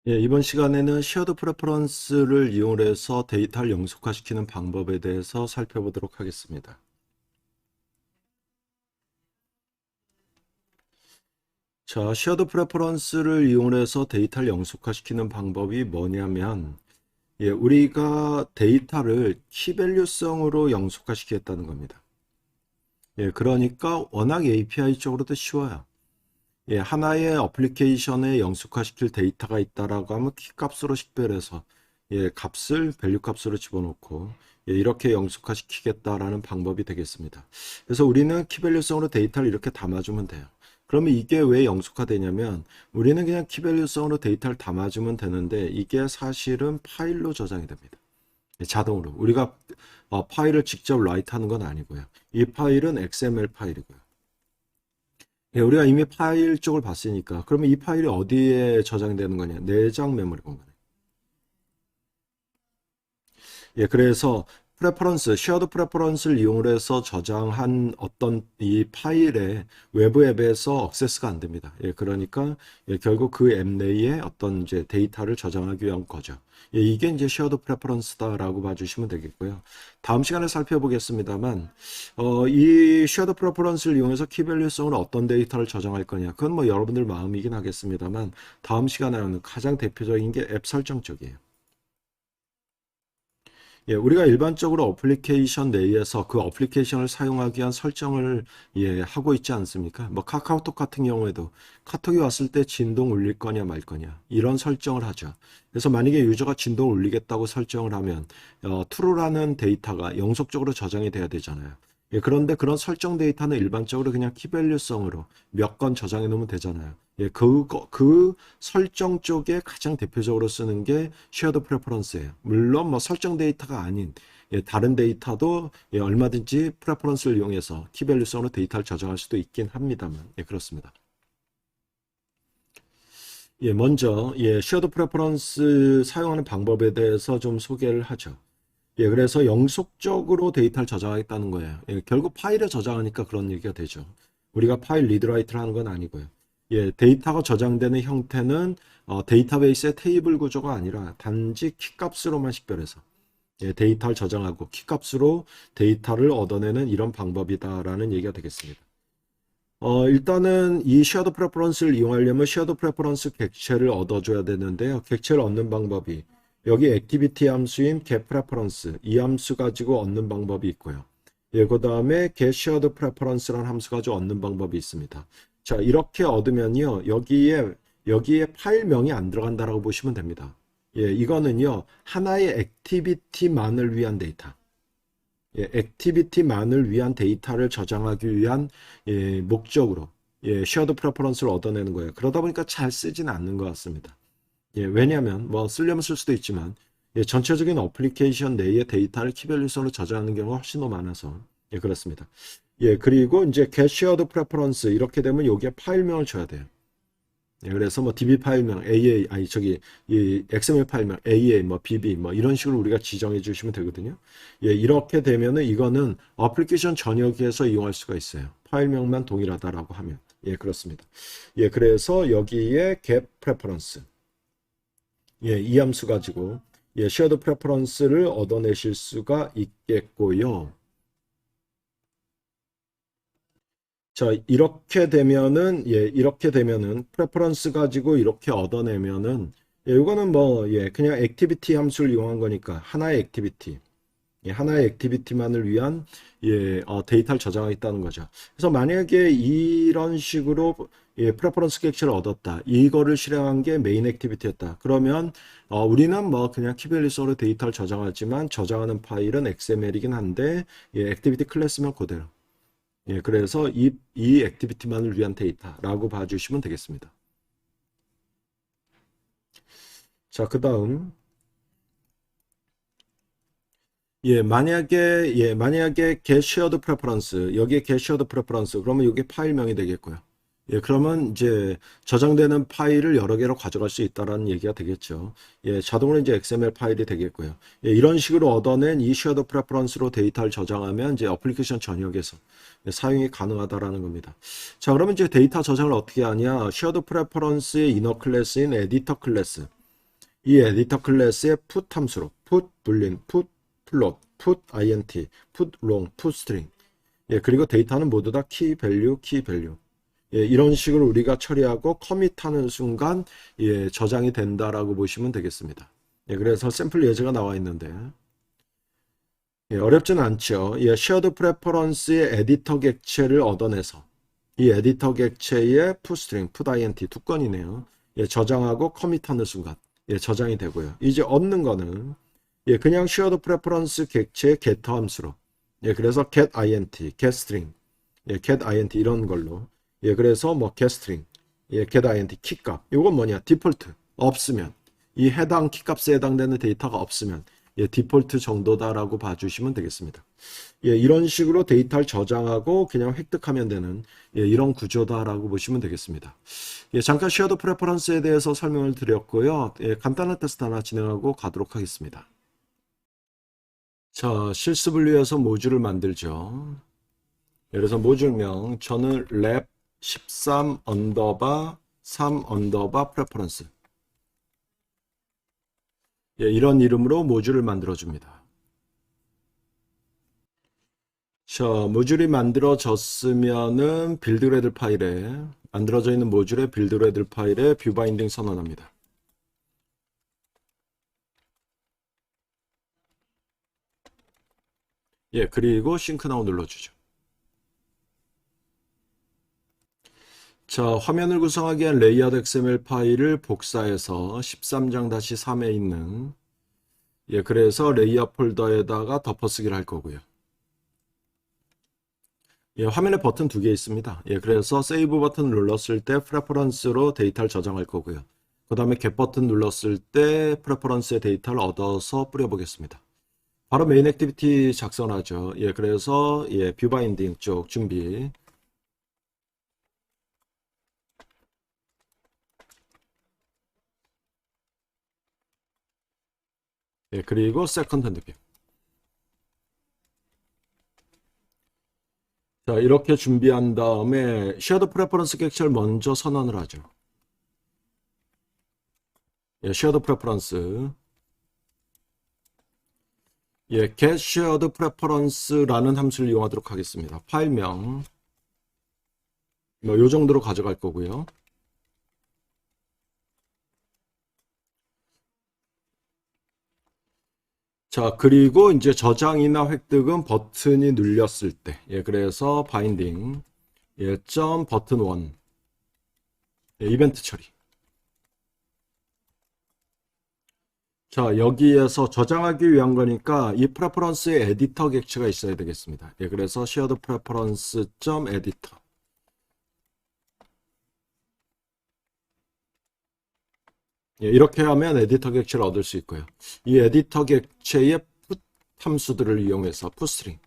예, 이번 시간에는 쉐어드 프레퍼런스를 이용해서 데이터를 영속화시키는 방법에 대해서 살펴보도록 하겠습니다. 자, 쉐어드 프레퍼런스를 이용해서 데이터를 영속화시키는 방법이 뭐냐면, 우리가 데이터를 키밸류성으로 영속화시키겠다는 겁니다. 그러니까 워낙 API 쪽으로도 쉬워요. 하나의 어플리케이션에 영속화시킬 데이터가 있다라고 하면 키 값으로 식별해서 값을 밸류 값으로 집어넣고 이렇게 영속화시키겠다라는 방법이 되겠습니다. 그래서 우리는 키밸류성으로 데이터를 이렇게 담아주면 돼요. 그러면 이게 왜 영속화되냐면 우리는 그냥 키밸류성으로 데이터를 담아주면 되는데 이게 사실은 파일로 저장이 됩니다. 자동으로. 우리가 파일을 직접 라이트하는 건 아니고요. 이 파일은 XML 파일이고요. 우리가 이미 파일 쪽을 봤으니까 그러면 이 파일이 어디에 저장되는 거냐? 내장 메모리 공간에. 그래서 프레퍼런스, 쉐어드 프레퍼런스를 이용해서 저장한 어떤 이 파일에 외부 앱에서 억세스가 안 됩니다. 그러니까 결국 그 앱 내에 어떤 이제 데이터를 저장하기 위한 거죠. 이게 이제 쉐어드 프레퍼런스다라고 봐주시면 되겠고요. 다음 시간에 살펴보겠습니다만, 이 쉐어드 프레퍼런스를 이용해서 키밸류성으로 어떤 데이터를 저장할 거냐, 그건 뭐 여러분들 마음이긴 하겠습니다만, 다음 시간에는 가장 대표적인 게 앱 설정 쪽이에요. 우리가 일반적으로 어플리케이션 내에서 그 어플리케이션을 사용하기 위한 설정을 하고 있지 않습니까? 뭐 카카오톡 같은 경우에도 카톡이 왔을 때 진동 울릴 거냐 말 거냐 이런 설정을 하죠. 그래서 만약에 유저가 진동 울리겠다고 설정을 하면 true라는 데이터가 영속적으로 저장이 돼야 되잖아요. 그런데 그런 설정 데이터는 일반적으로 그냥 키밸류성으로 몇 건 저장해 놓으면 되잖아요. 그 설정 쪽에 가장 대표적으로 쓰는 게 쉐어드 프레퍼런스예요. 물론 뭐 설정 데이터가 아닌 다른 데이터도 얼마든지 프레퍼런스를 이용해서 키밸류성으로 데이터를 저장할 수도 있긴 합니다만 그렇습니다. 먼저 쉐어드 프레퍼런스 사용하는 방법에 대해서 좀 소개를 하죠. 그래서 영속적으로 데이터를 저장하겠다는 거예요. 결국 파일에 저장하니까 그런 얘기가 되죠. 우리가 파일 리드라이트를 하는 건 아니고요. 데이터가 저장되는 형태는 데이터베이스의 테이블 구조가 아니라 단지 키값으로만 식별해서 데이터를 저장하고 키값으로 데이터를 얻어내는 이런 방법이다라는 얘기가 되겠습니다. 일단은 이 쉐어드 프레퍼런스를 이용하려면 쉐어드 프레퍼런스 객체를 얻어줘야 되는데요. 객체를 얻는 방법이 여기 액티비티 함수인 getPreference 이 함수 가지고 얻는 방법이 있고요. 그 다음에 getShared Preference라는 함수 가지고 얻는 방법이 있습니다. 자, 이렇게 얻으면요. 여기에 파일명이 안 들어간다라고 보시면 됩니다. 이거는요. 하나의 액티비티만을 위한 데이터. 액티비티만을 위한 데이터를 저장하기 위한 목적으로 쉐어드 프레퍼런스를 얻어내는 거예요. 그러다 보니까 잘 쓰지는 않는 것 같습니다. 왜냐하면 뭐 쓰려면 쓸 수도 있지만 전체적인 어플리케이션 내의 데이터를 키밸류성으로 저장하는 경우가 훨씬 더 많아서 그렇습니다. 그리고 이제 get shared preference 이렇게 되면 여기에 파일명을 줘야 돼요. 그래서 뭐 DB 파일명, AA, 아니 저기 이 XML 파일명, AA, 뭐 BB, 뭐 이런 식으로 우리가 지정해 주시면 되거든요. 이렇게 되면은 이거는 어플리케이션 전역에서 이용할 수가 있어요. 파일명만 동일하다라고 하면. 그렇습니다. 그래서 여기에 get preference, 이 함수 가지고 shared preference를 얻어내실 수가 있겠고요. 자, 이렇게 되면은 프레퍼런스 가지고 이렇게 얻어내면은 이거는 뭐 그냥 액티비티 함수를 이용한 거니까 하나의 액티비티. 하나의 액티비티만을 위한 데이터를 저장하겠다는 거죠. 그래서 만약에 이런 식으로 프레퍼런스 객체를 얻었다. 이거를 실행한 게 메인 액티비티였다. 그러면 우리는 뭐 그냥 키밸류성으로 데이터를 저장하지만 저장하는 파일은 XML이긴 한데 액티비티 클래스면 그대로. 그래서 이 액티비티만을 위한 데이터라고 봐주시면 되겠습니다. 자, 그 다음 만약에 get shared preference 여기에 get shared preference 그러면 이게 파일명이 되겠고요. 그러면 이제 저장되는 파일을 여러 개로 가져갈 수 있다라는 얘기가 되겠죠. 자동으로 이제 XML 파일이 되겠고요. 이런 식으로 얻어낸 이 shared preference로 데이터를 저장하면 이제 어플리케이션 전역에서 사용이 가능하다라는 겁니다. 자, 그러면 이제 데이터 저장을 어떻게 하냐? shared preference의 이너 클래스인 에디터 클래스. 이 에디터 클래스의 put 함수로 put boolean, put float, put int, put long, put string. 예, 그리고 데이터는 모두 다 key value, key value. 예, 이런 식으로 우리가 처리하고 커밋하는 순간 예, 저장이 된다라고 보시면 되겠습니다. 예, 그래서 샘플 예제가 나와 있는데 예, 어렵진 않죠. 예, shared preference의 에디터 객체를 얻어내서 이 에디터 객체의 putstring, putint 두 건이네요. 예, 저장하고 커밋하는 순간 예, 저장이 되고요. 이제 얻는 거는 예, 그냥 shared preference 객체의 getter 함수로 예, 그래서 getInt, getString, 예, getInt 이런 걸로 예, 그래서 뭐 getString, 예, getInt 키값 이건 뭐냐? 디폴트 없으면 이 해당 키값에 해당되는 데이터가 없으면 예, 디폴트 정도다라고 봐주시면 되겠습니다. 예, 이런 식으로 데이터를 저장하고 그냥 획득하면 되는 예, 이런 구조다라고 보시면 되겠습니다. 예, 잠깐 쉐어드 프레퍼런스에 대해서 설명을 드렸고요. 예, 간단한 테스트 하나 진행하고 가도록 하겠습니다. 자, 실습을 위해서 모듈을 만들죠. 그래서 모듈명 저는 랩 13 언더바 3 언더바 프레퍼런스 예, 이런 이름으로 모듈을 만들어 줍니다. 자, 모듈이 만들어졌으면은 빌드그래들 파일에 만들어져 있는 모듈의 빌드그래들 파일에 뷰 바인딩 선언합니다. 예, 그리고 싱크나우 눌러주죠. 자, 화면을 구성하기 위한 레이아웃 XML 파일을 복사해서 13장-3에 있는 예, 그래서 레이아웃 폴더에다가 덮어쓰기를 할 거고요. 예, 화면에 버튼 두 개 있습니다. 예, 그래서 세이브 버튼 눌렀을 때 프레퍼런스로 데이터를 저장할 거고요. 그 다음에 겟 버튼 눌렀을 때 프레퍼런스의 데이터를 얻어서 뿌려보겠습니다. 바로 메인 액티비티 작성하죠. 예, 그래서 예, 뷰 바인딩 쪽 준비. 예, 그리고 세컨드 뷰. 자, 이렇게 준비한 다음에 쉐어드 프레퍼런스 객체를 먼저 선언을 하죠. 예, 쉐어드 프레퍼런스. 예, get shared preference라는 함수를 이용하도록 하겠습니다. 파일명 뭐 요 정도로 가져갈 거고요. 자, 그리고 이제 저장이나 획득은 버튼이 눌렸을 때, 예, 그래서 바인딩, 예, 점 버튼 1, 예, 이벤트 처리. 자, 여기에서 저장하기 위한 거니까 이 프레퍼런스의 에디터 객체가 있어야 되겠습니다. 예, 그래서 shared preference 점 에디터. 예, 이렇게 하면 에디터 객체를 얻을 수 있고요. 이 에디터 객체의 put 함수들을 이용해서 putstring.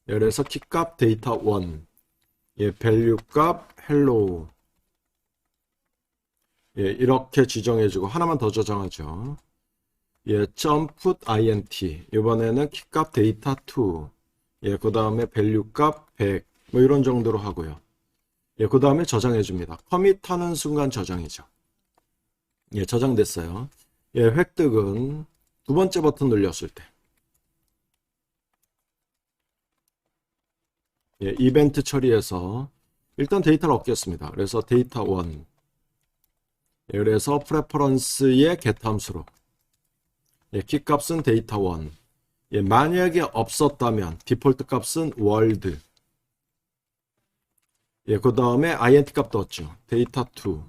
예, 그래서 키값 데이터 1, 예, value 값 hello. 예, 이렇게 지정해주고 하나만 더 저장하죠. 예, put int. 이번에는 키값 데이터 2. 예, 그 다음에 value 값 100. 뭐 이런 정도로 하고요. 예, 그 다음에 저장해줍니다. 커밋하는 순간 저장이죠. 예, 저장됐어요. 예, 획득은 두 번째 버튼 눌렸을 때. 예, 이벤트 처리해서 일단 데이터를 얻겠습니다. 그래서 데이터 1. 예, 그래서 프레퍼런스의 get 함수로. 예, 키값은 데이터 1. 예, 만약에 없었다면 디폴트 값은 world. 예, 그 다음에 int 값 넣었죠. 데이터 2.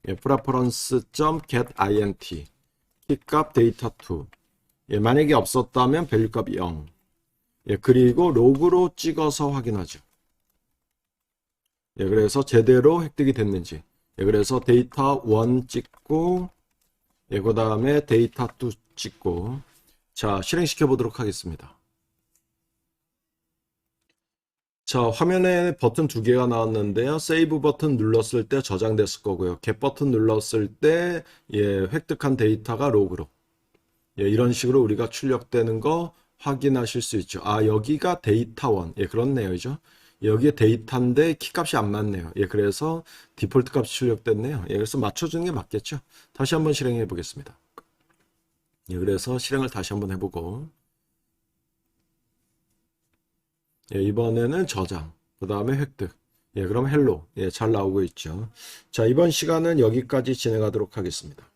예, preference.getInt 키값 데이터 2. 예, 만약에 없었다면 value 값 0. 예, 그리고 로그로 찍어서 확인하죠. 예, 그래서 제대로 획득이 됐는지. 예, 그래서 데이터 1 찍고 예, 그 다음에 데이터 2 찍고 자, 실행시켜 보도록 하겠습니다. 자, 화면에 버튼 두 개가 나왔는데요. 세이브 버튼 눌렀을 때 저장됐을 거고요. 겟 버튼 눌렀을 때 예, 획득한 데이터가 로그로 예, 이런 식으로 우리가 출력되는 거 확인하실 수 있죠. 아, 여기가 데이터 1. 예, 그렇네요. 그죠? 여기에 데이터인데 키값이 안 맞네요. 예, 그래서 디폴트 값이 출력됐네요. 예, 그래서 맞춰주는 게 맞겠죠. 다시 한번 실행해 보겠습니다. 예, 그래서 실행을 다시 한번 해보고, 예, 이번에는 저장, 그 다음에 획득. 예, 그럼 헬로. 예, 잘 나오고 있죠. 자, 이번 시간은 여기까지 진행하도록 하겠습니다.